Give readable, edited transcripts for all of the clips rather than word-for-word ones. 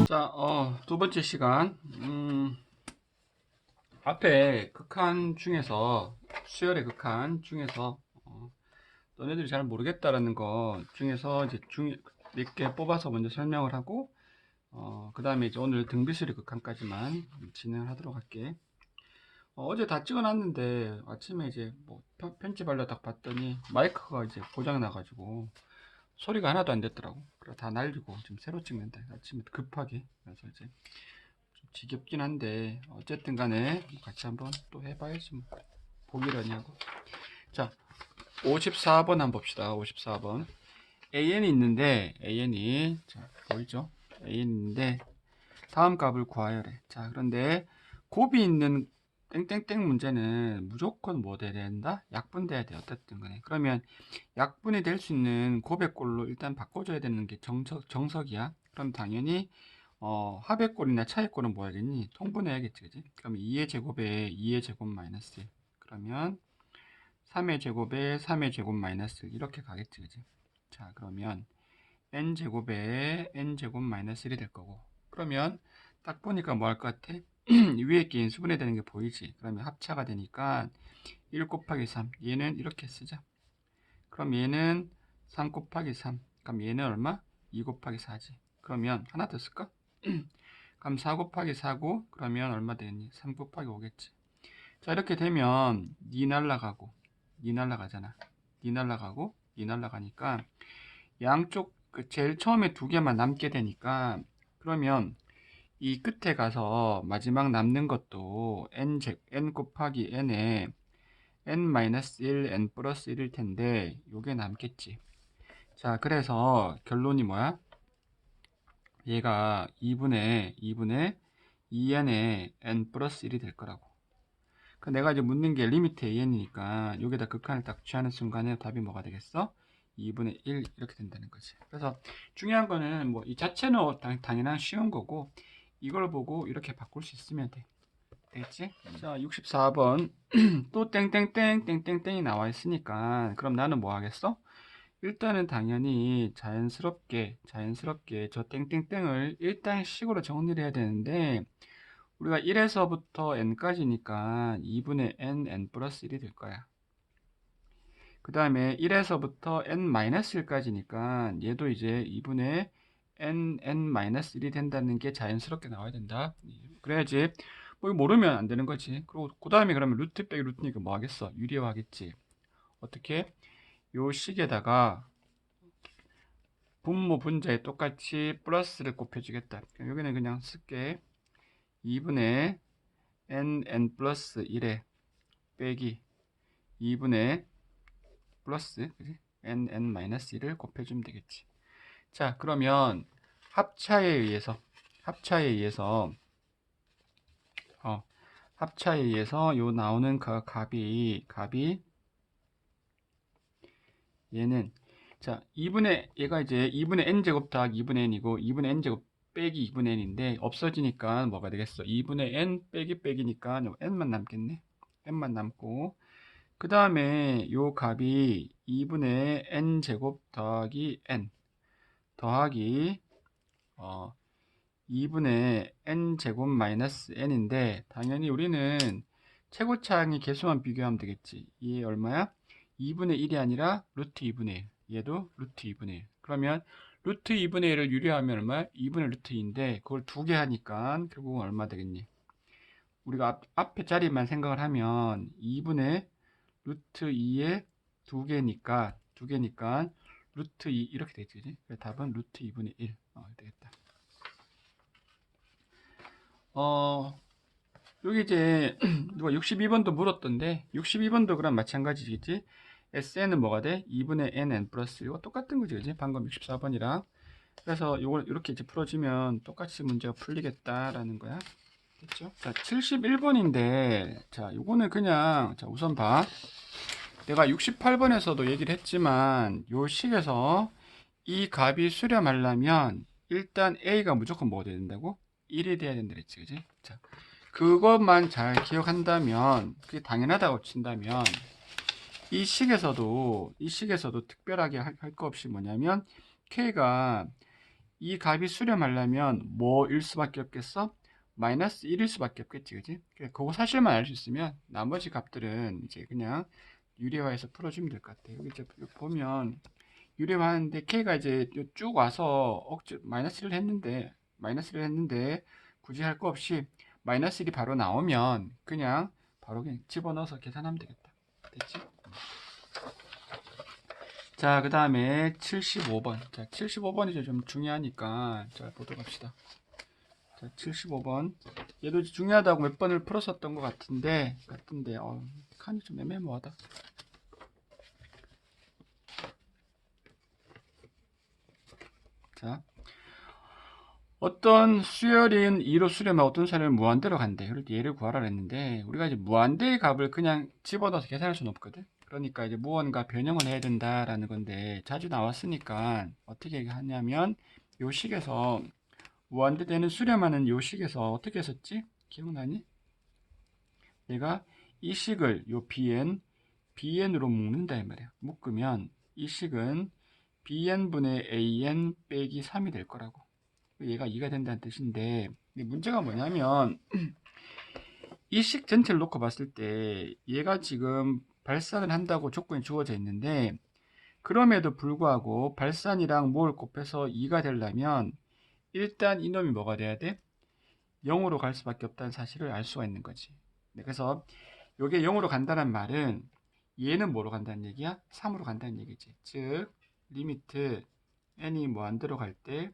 자, 두 번째 시간. 앞에 극한 중에서, 수열의 극한 중에서, 너네들이 잘 모르겠다라는 거 중에서 이제 몇 개 뽑아서 먼저 설명을 하고, 그 다음에 이제 오늘 등비수리 극한까지만 진행하도록 할게. 어제 다 찍어놨는데, 아침에 이제 뭐 편집하려 딱 봤더니, 마이크가 이제 고장이 나가지고, 소리가 하나도 안 됐더라고. 그래 다 날리고, 지금 새로 찍는데, 아침에 급하게. 그래서 이제, 지겹긴 한데 어쨌든 간에 같이 한번 또 해봐야지 뭐. 보기라니 하고. 자, 54번 한번 봅시다. 54번 AN이 있는데 AN이 자 보이죠? AN이 있는데 다음 값을 구하여래. 자, 그런데 곱이 있는 땡땡땡 문제는 무조건 뭐 돼야 된다? 약분돼야 돼. 어쨌든 간에. 그러면 약분이 될 수 있는 곱의 꼴로 일단 바꿔줘야 되는 게 정석이야. 그럼 당연히 합의꼴이나 차의꼴은 뭐 해야겠니? 통분해야겠지, 그지? 그럼 2의 제곱에 2의 제곱 마이너스 1. 그러면 3의 제곱에 3의 제곱 마이너스 1. 이렇게 가겠지, 그지? 자, 그러면 n제곱에 n제곱 마이너스 1이 될 거고. 그러면 딱 보니까 뭐 할 것 같아? 위에 게 인수분해 되는 게 보이지? 그러면 합차가 되니까 1 곱하기 3. 얘는 이렇게 쓰자. 그럼 얘는 3 곱하기 3. 그럼 얘는 얼마? 2 곱하기 4지. 그러면 하나 더 쓸까? 그럼 4 곱하기 4고 그러면 얼마 되니? 3 곱하기 5겠지. 자, 이렇게 되면 니 날라가고 니 날라가잖아. 니 날라가고 니 날라가니까 양쪽 그 제일 처음에 두 개만 남게 되니까 그러면 이 끝에 가서 마지막 남는 것도 n 곱하기 n에 n-1, n 플러스 1일 텐데 요게 남겠지. 자, 그래서 결론이 뭐야? 얘가 2분의 2n의 n 플러스 1이 될 거라고. 그 내가 이제 묻는 게 리미트 an이니까 여기다 극한을 딱 취하는 순간에 답이 뭐가 되겠어? 2분의 1 이렇게 된다는 거지. 그래서 중요한 거는 뭐 이 자체는 당연한 쉬운 거고 이걸 보고 이렇게 바꿀 수 있으면 돼. 되겠지? 자, 64번 또 땡땡땡 땡땡땡이 나와 있으니까 그럼 나는 뭐 하겠어? 일단은 당연히 자연스럽게 저 땡땡땡을 일단 식으로 정리를 해야 되는데 우리가 1에서부터 n까지니까 2분의 n 플러스 1이 될 거야. 그 다음에 1에서부터 n-1까지니까 얘도 이제 2분의 n-1이 된다는 게 자연스럽게 나와야 된다. 그래야지 뭐 이거 모르면 안 되는 거지. 그리고 그 다음에 그러면 루트 빼기 루트니까 뭐 하겠어? 유리화하겠지. 어떻게? 요 식에다가 분모 분자에 똑같이 플러스를 곱해주겠다. 여기는 그냥 쓸게. 2분의 n 플러스 1에 빼기 2분의 플러스 n-1을 곱해주면 되겠지. 자, 그러면 합차에 의해서 요 나오는 그 값이 얘는 자, 얘가 이제 2분의 n제곱 더하기 2분의 n이고 2분의 n제곱 빼기 2분의 n인데 없어지니까 뭐가 되겠어? 2분의 n 빼기 빼기니까 n만 남겠네. n만 남고 그 다음에 요 값이 2분의 n제곱 더하기 n 더하기 2분의 n제곱 마이너스 n인데 당연히 우리는 최고차항의 개수만 비교하면 되겠지. 이게 얼마야? 2분의 1이 아니라 루트 2분의 1. 얘도 루트 2분의 1. 그러면 루트 2분의 1을 유리하면 얼마야? 2분의 루트 2인데 그걸 두 개 하니까 결국은 얼마 되겠니? 우리가 앞에 자리만 생각을 하면 2분의 루트 2에 두 개니까 루트 2 이렇게 되지. 그래서 답은 루트 2분의 1 되겠다. 여기 이제 누가 62번도 물었던데 62번도 그럼 마찬가지겠지. SN은 뭐가 돼? 2분의 n 플러스 이거 똑같은 거지, 그지? 방금 64번이랑. 그래서 이걸 이렇게 이제 풀어주면 똑같이 문제가 풀리겠다라는 거야. 됐죠? 자, 71번인데 자, 요거는 그냥 자, 우선 봐. 내가 68번에서도 얘기를 했지만 요 식에서 이 값이 수렴하려면 일단 A가 무조건 뭐가 돼야 된다고? 1이 돼야 된다 그랬지, 그지? 자, 그것만 잘 기억한다면 그게 당연하다고 친다면 이 식에서도 특별하게 할 거 없이 뭐냐면 K가 이 값이 수렴하려면 뭐일 수밖에 없겠어? 마이너스 1일 수밖에 없겠지, 그지? 그거 사실만 알 수 있으면 나머지 값들은 이제 그냥 유리화해서 풀어주면 될 것 같아. 여기 이제 보면 유리화하는데 K가 이제 쭉 와서 마이너스를 했는데 굳이 할 거 없이 마이너스 1이 바로 나오면 그냥 바로 그냥 집어넣어서 계산하면 되겠다. 됐지? 자, 그 다음에 75번. 자, 75번이 이제 좀 중요하니까 자, 보도록 합시다. 자, 75번. 얘도 중요하다고 몇 번을 풀었었던 것 같은데, 칸이 좀 애매모호하다. 자, 어떤 수열인 2로 수렴하고 어떤 수열은 무한대로 간대. 그럴 때 얘를 구하라 했는데, 우리가 이제 무한대의 값을 그냥 집어넣어서 계산할 수는 없거든. 그러니까 이제 무언가 변형을 해야 된다라는 건데, 자주 나왔으니까 어떻게 하냐면, 요 식에서 무한대 되는 수렴하는 요 식에서 어떻게 했었지? 기억나니? 내가 이 식을 요 bn으로 묶는다 이 말이야. 묶으면 이 식은 bn분의 an 빼기 3이 될 거라고. 얘가 2가 된다는 뜻인데, 문제가 뭐냐면 이 식 전체를 놓고 봤을 때 얘가 지금 발산을 한다고 조건이 주어져 있는데, 그럼에도 불구하고 발산이랑 뭘 곱해서 2가 되려면 일단 이놈이 뭐가 돼야 돼? 0으로 갈 수밖에 없다는 사실을 알 수가 있는 거지. 그래서 이게 0으로 간다는 말은 얘는 뭐로 간다는 얘기야? 3으로 간다는 얘기지. 즉 리미트 n이 무한대로 갈 때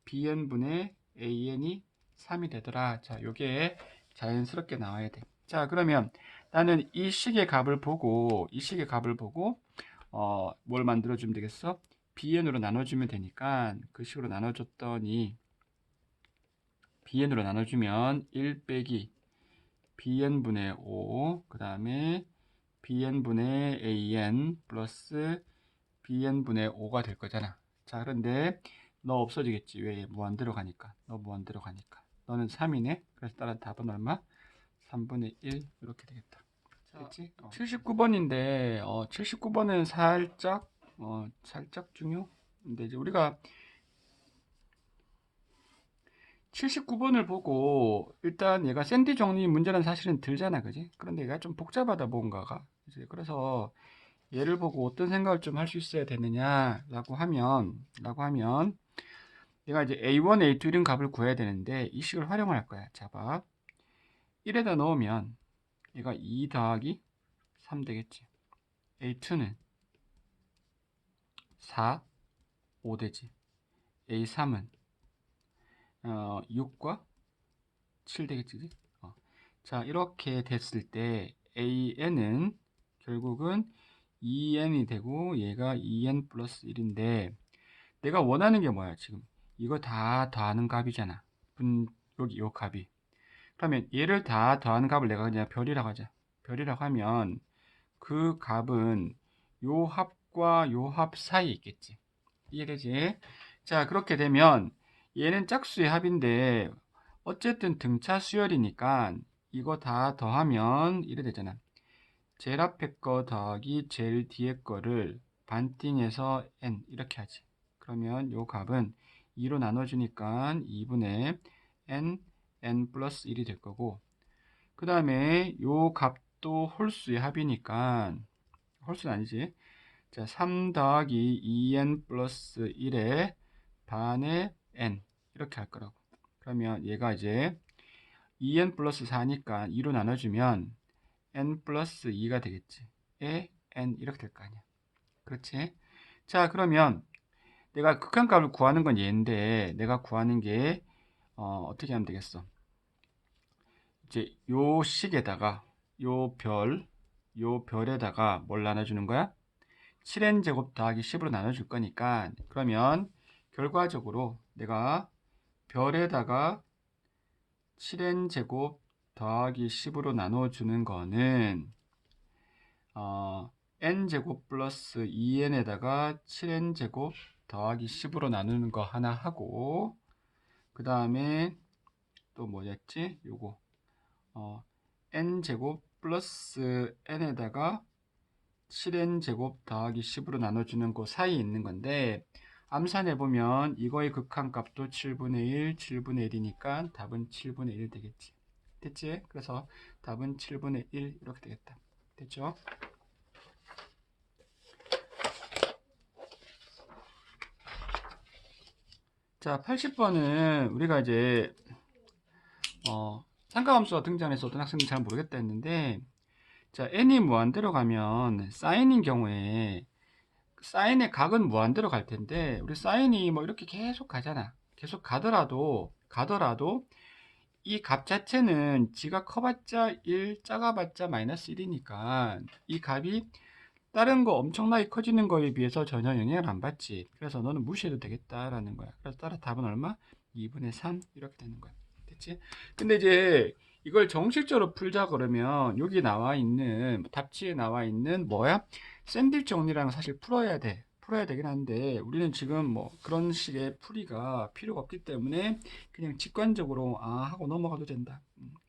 bn분의 an이 3이 되더라. 자, 요게 자연스럽게 나와야 돼. 자, 그러면 나는 이 식의 값을 보고 뭘 만들어주면 되겠어? bn으로 나눠주면 되니까 그 식으로 나눠줬더니 bn으로 나눠주면 1 빼기 bn분의 5, 그 다음에 bn분의 an 플러스 bn분의 5가 될 거잖아. 자, 그런데 너 없어지겠지. 왜? 무한대로 가니까. 너 무한대로 가니까. 너는 3이네. 그래서 따라 답은 얼마? 3분의 1 이렇게 되겠다. 됐지? 79번인데 79번은 살짝 중요. 근데 이제 우리가 79번을 보고 일단 얘가 샌디 정리 문제는 사실은 들잖아, 그지? 그런데 얘가 좀 복잡하다 뭔가가. 이제 그래서 얘를 보고 어떤 생각을 좀 할 수 있어야 되느냐라고 하면 얘가 이제 A1, A2 이런 값을 구해야 되는데 이 식을 활용을 할 거야. 자, 봐. 1에다 넣으면 얘가 2 더하기 3 되겠지. A2는 4, 5 되지. A3은 6과 7 되겠지. 자, 이렇게 됐을 때 AN은 결국은 2n이 되고 얘가 2n 플러스 1인데 내가 원하는 게 뭐야 지금? 이거 다 더하는 값이잖아. 여기 요 값이. 그러면 얘를 다 더하는 값을 내가 그냥 별이라고 하자. 별이라고 하면 그 값은 요 합과 요 합 사이에 있겠지. 이해되지? 자, 그렇게 되면 얘는 짝수의 합인데 어쨌든 등차 수열이니까 이거 다 더하면 이래 되잖아. 제일 앞에 거 더하기 제일 뒤에 거를 반띵해서 n 이렇게 하지. 그러면 요 값은 2로 나눠주니까 2분의 n 플러스 1이 될 거고, 그 다음에 요 값도 홀수의 합이니까 홀수는 아니지. 자, 3 더하기 2n 플러스 1의 반의 n 이렇게 할 거라고. 그러면 얘가 이제 2n 플러스 4니까 2로 나눠주면 n 플러스 2가 되겠지. 에 n 이렇게 될 거 아니야. 그렇지? 자, 그러면 내가 극한값을 구하는 건 얘인데 내가 구하는 게 어떻게 하면 되겠어? 이제 요 식에다가 요 별에다가 뭘 나눠주는 거야? 7n 제곱 더하기 10으로 나눠줄 거니까 그러면 결과적으로 내가 별에다가 7n 제곱 더하기 10으로 나눠주는 거는 n제곱 플러스 2n에다가 7n제곱 더하기 10으로 나누는 거 하나 하고, 그 다음에 또 뭐였지? 요거 n제곱 플러스 n에다가 7n제곱 더하기 10으로 나눠주는 거 사이에 있는 건데 암산해보면 이거의 극한값도 7분의 1, 7분의 1이니까 답은 7분의 1 되겠지. 됐지? 그래서 답은 7분의 1 이렇게 되겠다. 됐죠? 자, 80번은 우리가 이제 삼각함수가 등장해서 어떤 학생들이 잘 모르겠다 했는데, 자, n이 무한대로 가면 사인인 경우에 사인의 각은 무한대로 갈 텐데, 우리 사인이 뭐 이렇게 계속 가잖아. 계속 가더라도 이 값 자체는 지가 커봤자 1, 작아봤자 마이너스 1이니까 이 값이 다른 거 엄청나게 커지는 거에 비해서 전혀 영향을 안 받지. 그래서 너는 무시해도 되겠다라는 거야. 그래서 따라 답은 얼마? 2분의 3 이렇게 되는 거야. 됐지? 근데 이제 이걸 정식적으로 풀자 그러면 여기 나와 있는 답지에 나와 있는 뭐야? 샌드위치 정리라는 거 사실 풀어야 되긴 한데 우리는 지금 뭐 그런 식의 풀이가 필요가 없기 때문에 그냥 직관적으로 하고 넘어가도 된다.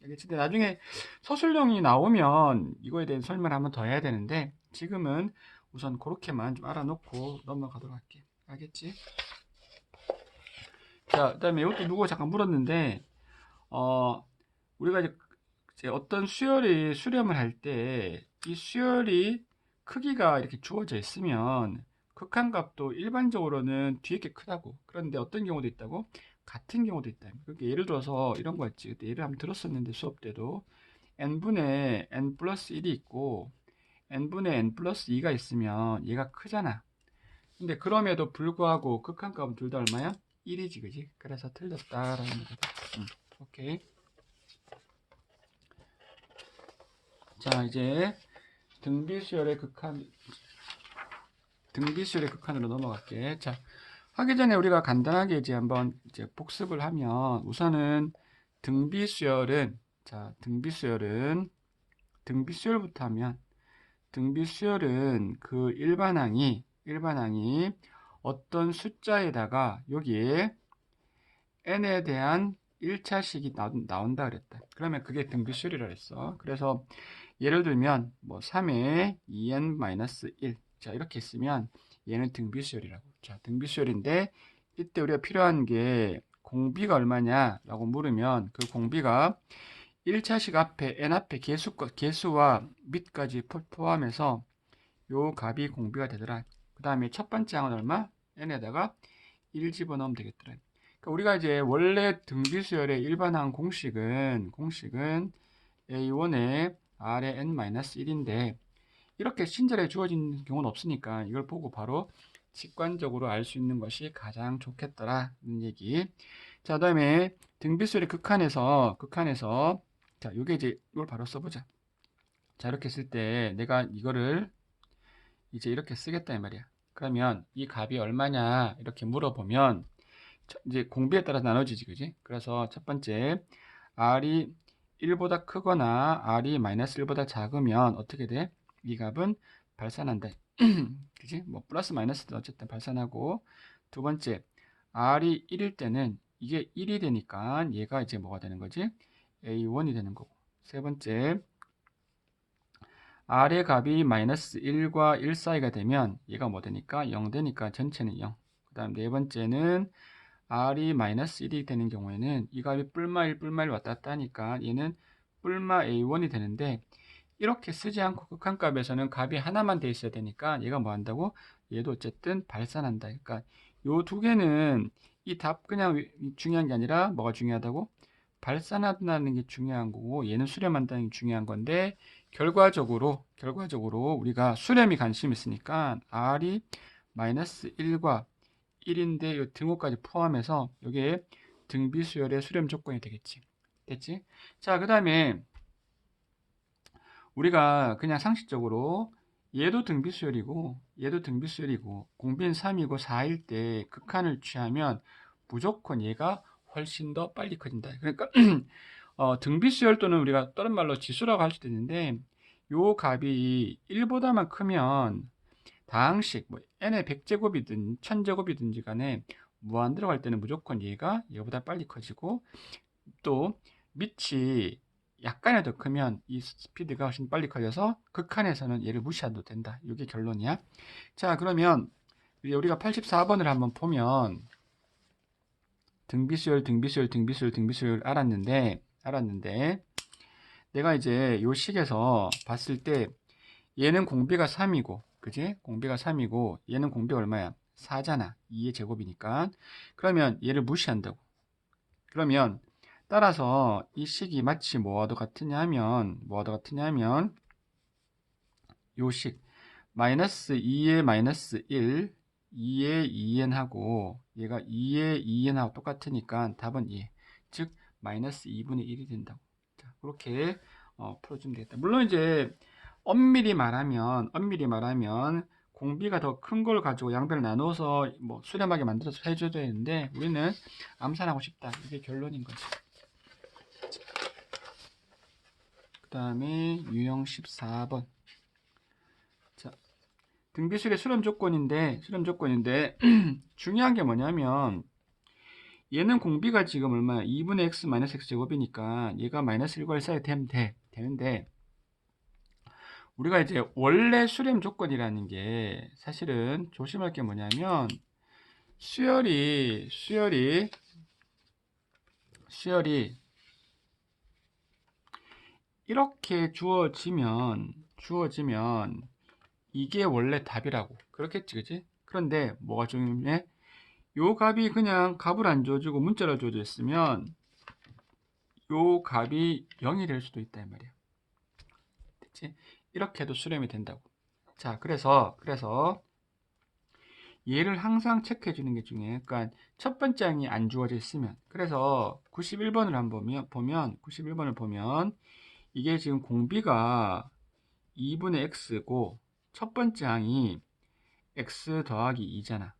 알겠지? 근데 나중에 서술형이 나오면 이거에 대한 설명을 한번 더 해야 되는데 지금은 우선 그렇게만 좀 알아놓고 넘어가도록 할게. 알겠지? 자, 그다음에 이것도 누구 잠깐 물었는데 우리가 이제 어떤 수열이 수렴을 할 때 이 수열이 크기가 이렇게 주어져 있으면 극한값도 일반적으로는 뒤에 게 크다고. 그런데 어떤 경우도 있다고? 같은 경우도 있다. 그러니까 예를 들어서 이런 거 있지. 그때 예를 한번 들었었는데 수업 때도 n분의 n 플러스 1이 있고 n분의 n 플러스 2가 있으면 얘가 크잖아. 근데 그럼에도 불구하고 극한값은 둘 다 얼마야? 1이지, 그지? 그래서 틀렸다라는 거다. 오케이. 자, 이제 등비수열의 극한으로 넘어갈게. 자, 하기 전에 우리가 간단하게 이제 한번 이제 복습을 하면 우선은 등비수열은 등비수열부터 하면 등비수열은 그 일반항이 어떤 숫자에다가 여기에 n에 대한 1차식이 나온다 그랬다. 그러면 그게 등비수열이라 그랬어. 그래서 예를 들면 뭐 3에 2n-1 자 이렇게 있으면 얘는 등비수열이라고. 자, 등비수열인데 이때 우리가 필요한 게 공비가 얼마냐 라고 물으면 그 공비가 1차식 앞에 n 앞에 개수와 밑까지 포함해서 요 값이 공비가 되더라. 그 다음에 첫 번째 항은 얼마? n에다가 1 집어넣으면 되겠더라. 그러니까 우리가 이제 원래 등비수열의 일반항 공식은 a1에 r의 n-1인데 이렇게 친절해 주어진 경우는 없으니까 이걸 보고 바로 직관적으로 알 수 있는 것이 가장 좋겠더라는 얘기. 자, 그다음에 등비수열의 극한에서 자, 요게 이제 이걸 바로 써보자. 자, 이렇게 쓸 때 내가 이거를 이제 이렇게 쓰겠다 이 말이야. 그러면 이 값이 얼마냐 이렇게 물어보면 이제 공비에 따라 나눠지지, 그지? 그래서 첫 번째 r이 1보다 크거나 r이 마이너스 1보다 작으면 어떻게 돼? 이 값은 발산한다. 그지? 뭐 플러스 마이너스도 어쨌든 발산하고. 두 번째 r이 1일 때는 이게 1이 되니까 얘가 이제 뭐가 되는 거지? a1이 되는 거고. 세 번째 r의 값이 마이너스 1과 1 사이가 되면 얘가 뭐 되니까 0 되니까 전체는 0. 그 다음 네 번째는 r이 마이너스 1이 되는 경우에는 이 값이 뿔마 1, 뿔마 1 왔다 갔다 하니까 얘는 뿔마 a1이 되는데 이렇게 쓰지 않고 극한값에서는 값이 하나만 돼 있어야 되니까 얘가 뭐 한다고? 얘도 어쨌든 발산한다. 그러니까 요 두 개는 이 답 그냥 중요한 게 아니라 뭐가 중요하다고? 발산한다는 게 중요한 거고 얘는 수렴한다는 게 중요한 건데 결과적으로 우리가 수렴이 관심 있으니까 r이 마이너스 1과 1인데 요 등호까지 포함해서 이게 등비수열의 수렴 조건이 되겠지. 됐지? 자, 그 다음에 우리가 그냥 상식적으로 얘도 등비수열이고 공비는 3이고 4일 때 극한을 취하면 무조건 얘가 훨씬 더 빨리 커진다. 그러니까 등비수열 또는 우리가 다른 말로 지수라고 할 수도 있는데 요 값이 1보다만 크면 다항식 뭐 n의 100제곱이든 1000제곱이든지 간에 무한 들어갈 때는 무조건 얘보다 빨리 커지고 또 밑이 약간의 더 크면 이 스피드가 훨씬 빨리 커져서 극한에서는 얘를 무시해도 된다. 이게 결론이야. 자, 그러면 이제 우리가 84번을 한번 보면 등비수열 알았는데 내가 이제 요 식에서 봤을 때 얘는 공비가 3이고 그지? 공비가 3이고 얘는 공비가 얼마야? 4잖아. 2의 제곱이니까. 그러면 얘를 무시한다고. 그러면 따라서 이 식이 마치 뭐와도 같으냐 하면 요 식 마이너스 2의 마이너스 1 2의 2n하고 얘가 2의 2n하고 똑같으니까 답은 2. 즉 마이너스 2분의 1이 된다고. 자, 그렇게 풀어주면 되겠다. 물론 이제 엄밀히 말하면 공비가 더 큰 걸 가지고 양변을 나눠서 뭐 수렴하게 만들어서 해줘야 되는데 우리는 암산하고 싶다. 이게 결론인 거지. 그 다음에 유형 14번. 자, 등비술의 수렴 조건인데 중요한 게 뭐냐면 얘는 공비가 지금 얼마야? 2분의 x 마이너스 x 제곱이니까 얘가 마이너스 1과 1 사이 되는데 우리가 이제 원래 수렴 조건이라는 게 사실은 조심할 게 뭐냐면 수열이 이렇게 주어지면 이게 원래 답이라고 그렇겠지 그지? 그런데 뭐가 중요해? 요 값이 그냥 값을 안 줘주고 문자로 줘져 있으면 요 값이 0이 될 수도 있다 이 말이야. 됐지? 이렇게 해도 수렴이 된다고. 자, 그래서 얘를 항상 체크해 주는 게 중요해. 그러니까 첫 번째 항이 안 주어져 있으면. 그래서 91번을 한번 보면 91번을 보면 이게 지금 공비가 2분의 x고 첫 번째 항이 x 더하기 2잖아.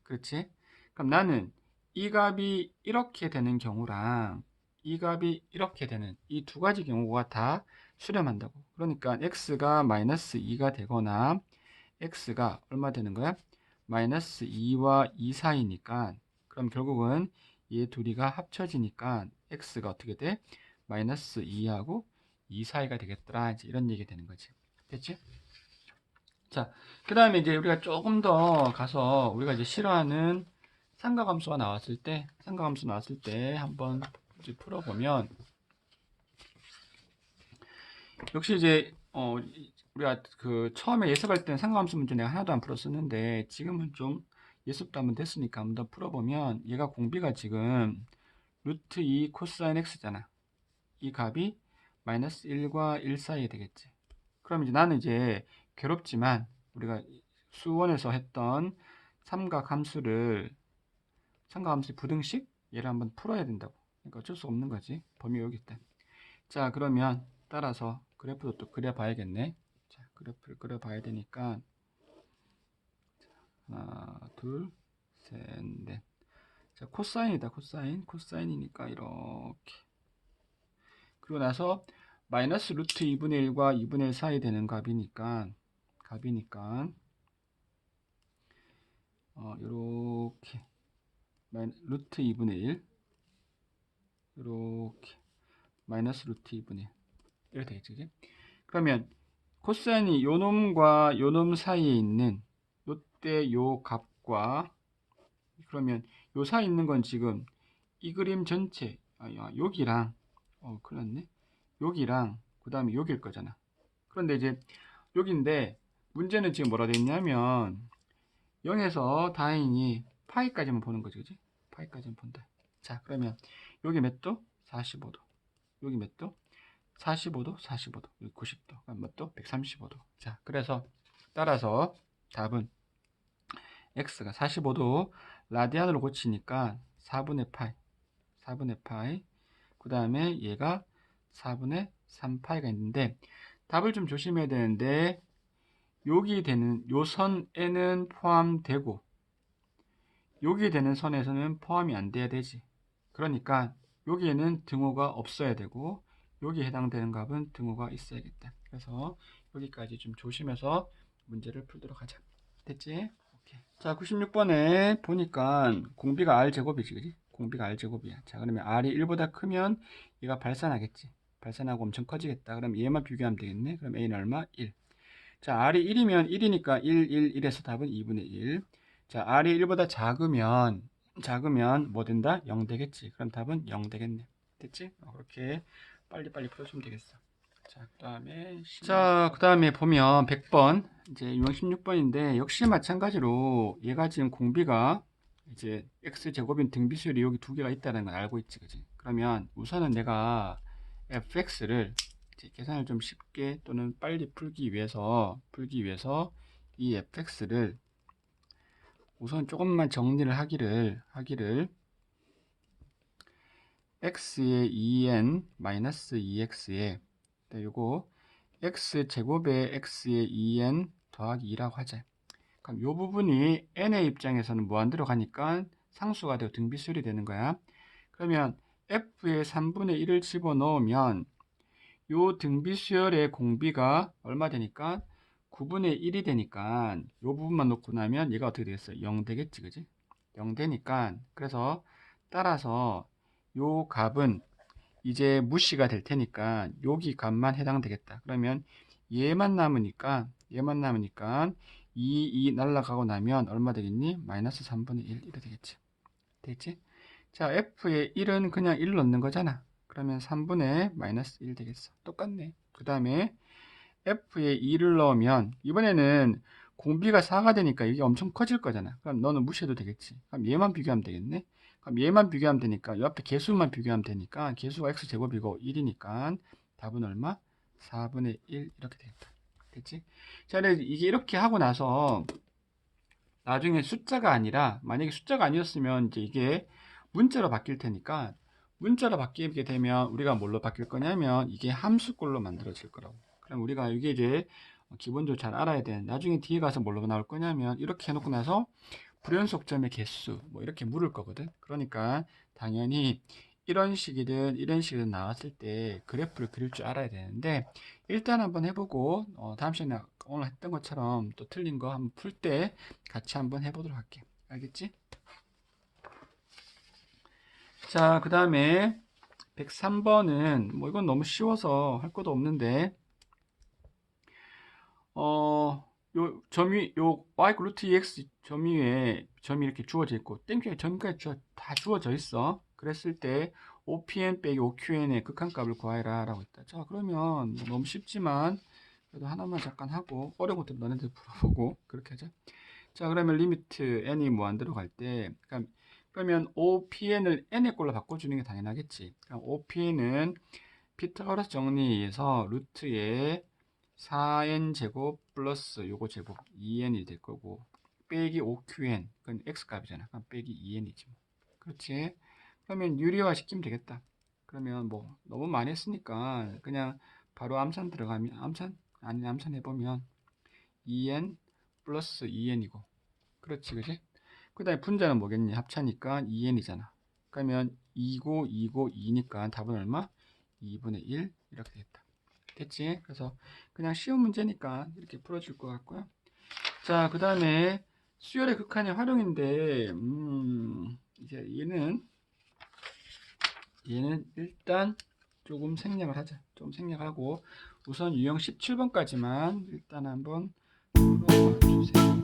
그렇지? 그럼 나는 이 값이 이렇게 되는 경우랑 이 값이 이렇게 되는 이 두 가지 경우가 다 수렴한다고. 그러니까 x가 마이너스 2가 되거나 x가 얼마 되는 거야? 마이너스 2와 2 사이니까 그럼 결국은 얘 둘이가 합쳐지니까 x가 어떻게 돼? 마이너스 2하고 2 사이가 되겠더라. 이제 이런 얘기 되는 거지. 됐지? 자, 그 다음에 이제 우리가 조금 더 가서 우리가 이제 싫어하는 삼각함수 나왔을 때 한번 이제 풀어보면 역시 이제 우리가 그 처음에 예습할 때는 삼각함수 문제 내가 하나도 안 풀었었는데 지금은 좀 예습도 한번 됐으니까 한번 더 풀어보면 얘가 공비가 지금 루트 2 코사인 x잖아. 이 값이 마이너스 1과 1 사이에 되겠지. 그럼 이제 나는 이제 괴롭지만 우리가 수원에서 했던 삼각함수 부등식 얘를 한번 풀어야 된다고. 그러니까 어쩔 수 없는 거지. 범위 여기 있다. 자, 그러면 따라서 그래프도 또 그려봐야겠네. 자, 그래프를 그려봐야 되니까 하나, 둘, 셋, 넷. 자, 코사인이다. 코사인이니까 이렇게. 그리고 나서 마이너스 루트 2분의 1과 2분의 1 사이 되는 값이니까 요렇게 루트 2분의 1 요렇게 마이너스 루트 2분의 1 이렇게 되겠지. 그치? 그러면 코사인이 요 놈과 요 놈 사이에 있는 요때 요 값과 그러면 요 사이에 있는 건 지금 이 그림 전체 여기랑 큰일 났네. 여기랑 그 다음에 여기일 거잖아. 그런데 이제 여기인데 문제는 지금 뭐라 돼 있냐면 0에서 다행히 파이까지만 보는 거지, 그지? 파이까지만 본다. 자, 그러면 여기 몇 도? 45도. 여기 몇 도? 45도, 45도. 여기 90도. 그럼 몇 도? 135도. 자, 그래서 따라서 답은 x가 45도 라디안으로 고치니까 4분의 파이. 그 다음에 얘가 4분의 3파이가 있는데 답을 좀 조심해야 되는데 여기 되는 요 선에는 포함되고 여기 되는 선에서는 포함이 안 돼야 되지. 그러니까 여기에는 등호가 없어야 되고 여기에 해당되는 값은 등호가 있어야겠다. 그래서 여기까지 좀 조심해서 문제를 풀도록 하자. 됐지? 오케이. 자, 96번에 보니까 공비가 r제곱이지, 그지? 공비가 r제곱이야. 자, 그러면 r이 1보다 크면 얘가 발산하겠지. 발산하고 엄청 커지겠다. 그럼 얘만 비교하면 되겠네. 그럼 a는 얼마? 1. 자, r이 1이면 1이니까 1, 1, 1에서 답은 2분의 1. 자, R이 1보다 작으면 뭐 된다? 0 되겠지. 그럼 답은 0 되겠네. 됐지? 그렇게 빨리빨리 풀어주면 되겠어. 자, 그 다음에 보면 100번, 이제 유형 16번인데, 역시 마찬가지로 얘가 지금 공비가 이제 x제곱인 등비수열이 여기 두 개가 있다는 걸 알고 있지, 그지? 그러면 우선은 내가 fx를 이제 계산을 좀 쉽게 또는 빨리 풀기 위해서 이 fx를 우선 조금만 정리를 하기를 x의 2n 마이너스 2x에 요거 x제곱에 x의 2n 더하기 2라고 하자. 그럼 요 부분이 n의 입장에서는 무한대로 가니까 상수가 되고 등비수열이 되는 거야. 그러면 f의 3분의 1을 집어넣으면 요 등비수열의 공비가 얼마 되니까 9분의 1이 되니까 요 부분만 놓고 나면 얘가 어떻게 되겠어요? 0 되겠지, 그지? 0 되니까 그래서 따라서 요 값은 이제 무시가 될 테니까 여기 값만 해당되겠다. 그러면 얘만 남으니까 2 날라가고 나면 얼마 되겠니? 마이너스 3분의 1 이렇게 되겠지. 됐지? 자, f의 1은 그냥 1 넣는 거잖아. 그러면 3분의 마이너스 1 되겠어. 똑같네. 그 다음에 f의 2를 넣으면 이번에는 공비가 4가 되니까 이게 엄청 커질 거잖아. 그럼 너는 무시해도 되겠지. 그럼 얘만 비교하면 되겠네. 그럼 얘만 비교하면 되니까 이 앞에 개수만 비교하면 되니까 개수가 x제곱이고 1이니까 답은 얼마? 4분의 1 이렇게 되겠다. 됐지? 자, 이게 이렇게 하고 나서 나중에 숫자가 아니라 만약에 숫자가 아니었으면 이제 이게 문자로 바뀔 테니까 문자로 바뀌게 되면 우리가 뭘로 바뀔 거냐면 이게 함수꼴로 만들어질 거라고. 그럼 우리가 이게 이제 기본적으로 잘 알아야 되는 나중에 뒤에 가서 뭘로 나올 거냐면 이렇게 해놓고 나서 불연속점의 개수 뭐 이렇게 물을 거거든. 그러니까 당연히 이런 식이든 나왔을 때 그래프를 그릴 줄 알아야 되는데 일단 한번 해보고 다음 시간에 오늘 했던 것처럼 또 틀린 거 한번 풀 때 같이 한번 해보도록 할게. 알겠지? 자, 그 다음에 103번은 뭐 이건 너무 쉬워서 할 것도 없는데 요 점이 요 y 루트 EX 점이 위에 점이 이렇게 주어져 있고 땡큐에 점까지 다 주어져 있어. 그랬을 때 OPN 빼기 OQN의 극한값을 구하라 라고 했다. 자, 그러면 뭐 너무 쉽지만 그래도 하나만 잠깐 하고 어려운 것들 너네들 풀어보고 그렇게 하자. 자, 그러면 리미트 n이 무한대로 갈 때 그러면 OPN을 n의 꼴로 바꿔주는 게 당연하겠지. 그럼 OPN은 피타고라스 정리에 의해서 루트에 4n 제곱 플러스 요거 제곱 2n이 될 거고 빼기 5qn 그건 x 값이잖아. 그럼 빼기 2n이지 뭐. 그렇지? 그러면 유리화 시키면 되겠다. 그러면 뭐 너무 많이 했으니까 그냥 바로 암산 들어가면 암산 해보면 2n 플러스 2n이고 그렇지, 그지? 그 다음에 분자는 뭐겠니? 합차니까 2n이잖아. 그러면 2고 2고 2니까 답은 얼마? 2분의 1 이렇게 되겠다. 됐지? 그래서 그냥 쉬운 문제니까 이렇게 풀어줄 것 같고요. 자, 그 다음에 수열의 극한의 활용인데 이제 얘는 일단 조금 생략을 하자. 좀 생략하고 우선 유형 17번까지만 일단 한번 풀어봐 주세요.